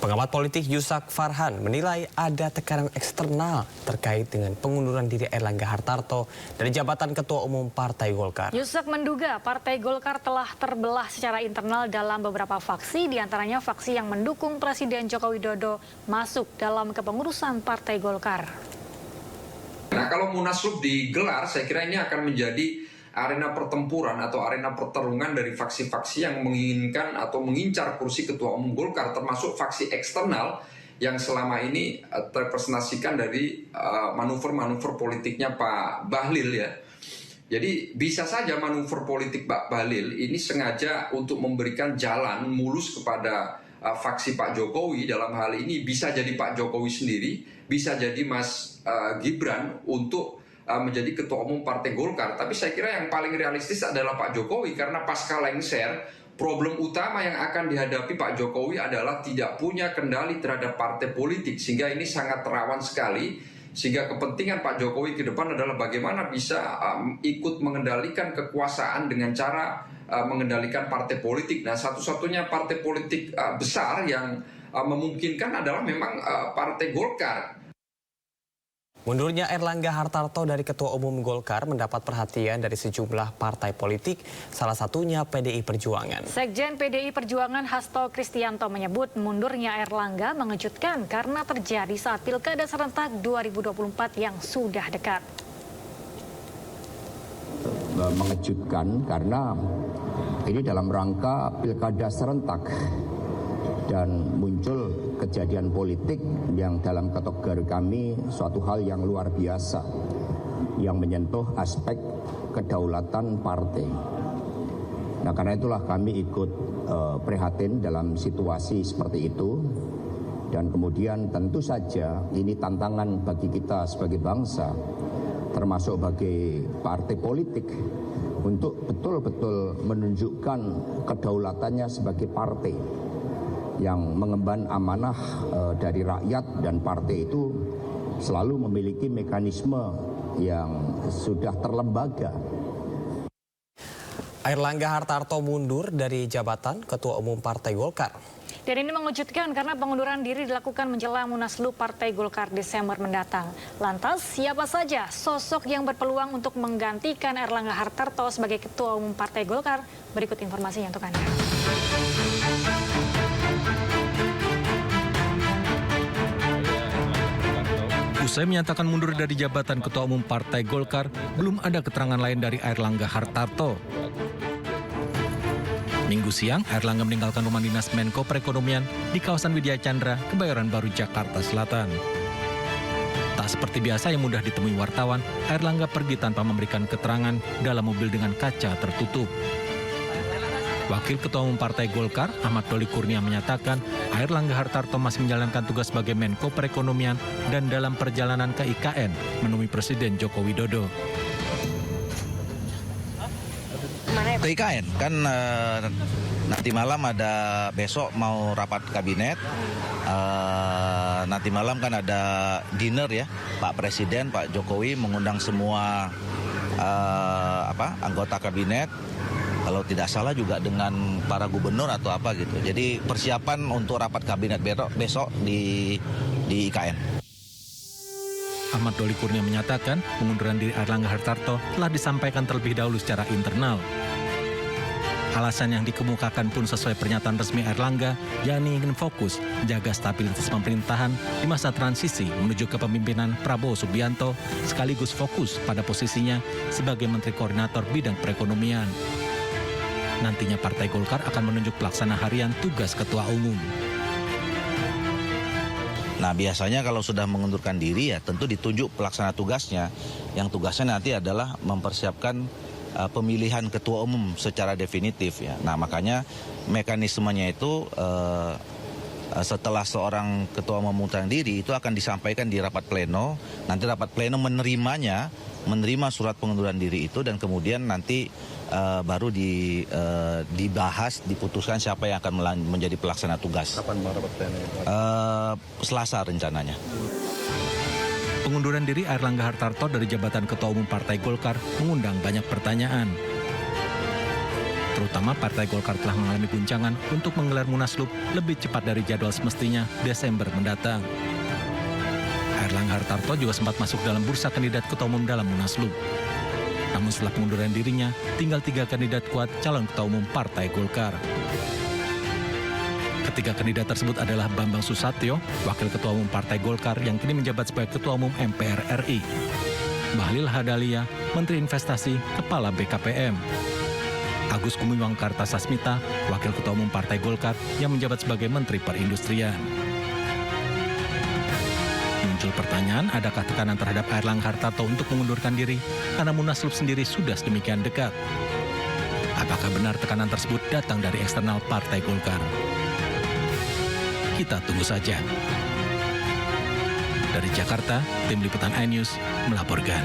Pengamat politik Yusak Farhan menilai ada tekanan eksternal terkait dengan pengunduran diri Airlangga Hartarto dari jabatan Ketua Umum Partai Golkar. Yusak menduga Partai Golkar telah terbelah secara internal dalam beberapa faksi, diantaranya faksi yang mendukung Presiden Joko Widodo masuk dalam kepengurusan Partai Golkar. Nah, kalau Munaslup digelar, saya kira ini akan menjadi arena pertempuran atau arena pertarungan dari faksi-faksi yang menginginkan atau mengincar kursi Ketua Umum Golkar, termasuk faksi eksternal yang selama ini terrepresentasikan dari manuver-manuver politiknya Pak Bahlil ya. Jadi bisa saja manuver politik Pak Bahlil ini sengaja untuk memberikan jalan mulus kepada faksi Pak Jokowi. Dalam hal ini bisa jadi Pak Jokowi sendiri, bisa jadi Mas Gibran untuk menjadi Ketua Umum Partai Golkar. Tapi saya kira yang paling realistis adalah Pak Jokowi, karena pasca lengser, problem utama yang akan dihadapi Pak Jokowi adalah tidak punya kendali terhadap partai politik, sehingga ini sangat rawan sekali. Sehingga kepentingan Pak Jokowi ke depan adalah bagaimana bisa ikut mengendalikan kekuasaan dengan cara mengendalikan partai politik. Nah, satu-satunya partai politik besar yang memungkinkan adalah memang Partai Golkar. Mundurnya Airlangga Hartarto dari Ketua Umum Golkar mendapat perhatian dari sejumlah partai politik, salah satunya PDI Perjuangan. Sekjen PDI Perjuangan Hasto Kristianto menyebut mundurnya Airlangga mengejutkan karena terjadi saat Pilkada serentak 2024 yang sudah dekat. Mengejutkan karena ini dalam rangka Pilkada serentak dan muncul kejadian politik yang dalam kategori kami suatu hal yang luar biasa yang menyentuh aspek kedaulatan partai. Nah, karena itulah kami ikut prihatin dalam situasi seperti itu, dan kemudian tentu saja ini tantangan bagi kita sebagai bangsa, termasuk bagi partai politik, untuk betul-betul menunjukkan kedaulatannya sebagai partai yang mengemban amanah dari rakyat, dan partai itu selalu memiliki mekanisme yang sudah terlembaga. Airlangga Hartarto mundur dari jabatan Ketua Umum Partai Golkar. Dan ini mengejutkan karena pengunduran diri dilakukan menjelang Munaslup Partai Golkar Desember mendatang. Lantas, siapa saja sosok yang berpeluang untuk menggantikan Airlangga Hartarto sebagai Ketua Umum Partai Golkar? Berikut informasinya untuk Anda. Usai menyatakan mundur dari jabatan Ketua Umum Partai Golkar, belum ada keterangan lain dari Airlangga Hartarto. Minggu siang, Airlangga meninggalkan rumah dinas Menko Perekonomian di kawasan Widya Chandra, Kebayoran Baru, Jakarta Selatan. Tak seperti biasa yang mudah ditemui wartawan, Airlangga pergi tanpa memberikan keterangan dalam mobil dengan kaca tertutup. Wakil Ketua Umum Partai Golkar, Ahmad Doli Kurnia menyatakan Airlangga Hartarto masih menjalankan tugas sebagai Menko Perekonomian dan dalam perjalanan ke IKN menemui Presiden Joko Widodo. Ke IKN kan nanti malam ada, besok mau rapat kabinet, nanti malam kan ada dinner ya, Pak Presiden, Pak Jokowi mengundang semua anggota kabinet. Kalau tidak salah juga dengan para gubernur atau apa gitu. Jadi persiapan untuk rapat kabinet besok di IKN. Ahmad Doli Kurnia menyatakan pengunduran diri Airlangga Hartarto telah disampaikan terlebih dahulu secara internal. Alasan yang dikemukakan pun sesuai pernyataan resmi Airlangga, yakni ingin fokus jaga stabilitas pemerintahan di masa transisi menuju kepemimpinan Prabowo Subianto, sekaligus fokus pada posisinya sebagai Menteri Koordinator Bidang Perekonomian. Nantinya Partai Golkar akan menunjuk pelaksana harian tugas Ketua Umum. Nah, biasanya kalau sudah mengundurkan diri ya tentu ditunjuk pelaksana tugasnya. Yang tugasnya nanti adalah mempersiapkan pemilihan Ketua Umum secara definitif ya. Nah, makanya mekanismenya itu setelah seorang Ketua Umum mengundurkan diri itu akan disampaikan di rapat pleno. Nanti rapat pleno menerima surat pengunduran diri itu, dan kemudian nanti baru dibahas, diputuskan siapa yang akan menjadi pelaksana tugas. Kapan rapat pleno? Selasa rencananya. Pengunduran diri Airlangga Hartarto dari jabatan Ketua Umum Partai Golkar mengundang banyak pertanyaan. terutama Partai Golkar telah mengalami guncangan untuk menggelar Munaslup lebih cepat dari jadwal semestinya Desember mendatang. Airlangga Hartarto juga sempat masuk dalam bursa kandidat ketua umum dalam Munaslup. Namun setelah pengunduran dirinya, tinggal 3 kandidat kuat calon ketua umum Partai Golkar. Ketiga kandidat tersebut adalah Bambang Susatyo, Wakil Ketua Umum Partai Golkar yang kini menjabat sebagai Ketua Umum MPR RI. Bahlil Hadalia, Menteri Investasi, Kepala BKPM. Agus Gumiwang Kartasasmita, Wakil Ketua Umum Partai Golkar yang menjabat sebagai Menteri Perindustrian. Muncul pertanyaan, adakah tekanan terhadap Airlangga Hartarto untuk mengundurkan diri karena Munaslup sendiri sudah sedemikian dekat? Apakah benar tekanan tersebut datang dari eksternal Partai Golkar? Kita tunggu saja. Dari Jakarta, Tim Liputan iNews melaporkan.